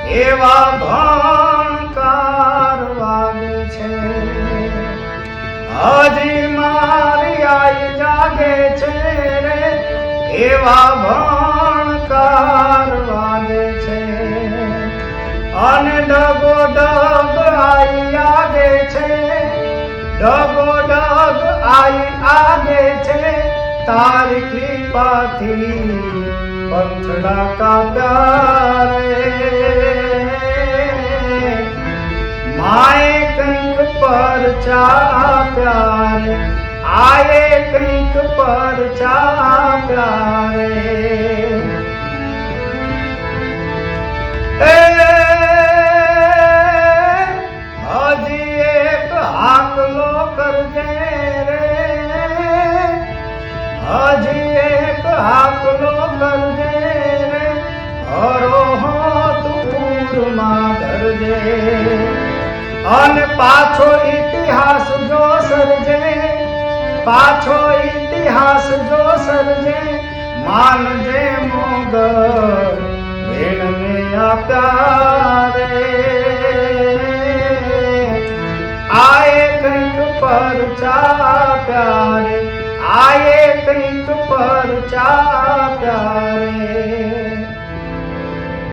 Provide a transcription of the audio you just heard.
એવા ભણકાર વાગે છે હજી મારી આઈ જાગે છે રે એવા ભણકાર વાગે છે અને ડગો ડગ આઈ આગે છે ડગો ડગ આઈ આગે છે તારી કૃપાથી પંથડા કાપ્યા રે માએ કંઈક પરચા આપ્યા રે આયે કંઈક પરચા આપ્યા રે હજી એક હાકલો કરજે રે હજી એક હાકલો કરજે રે હરો તુરમાં ધરજે અને પાછો ઇતિહાસ જો સર્જે પાછો ઇતિહાસ જો સર્જે માનજે મોગલ વેણને આપ્યા રે આયે કંઈક પરચા આપ્યા રે આયે કંઈક પરચા આપ્યા રે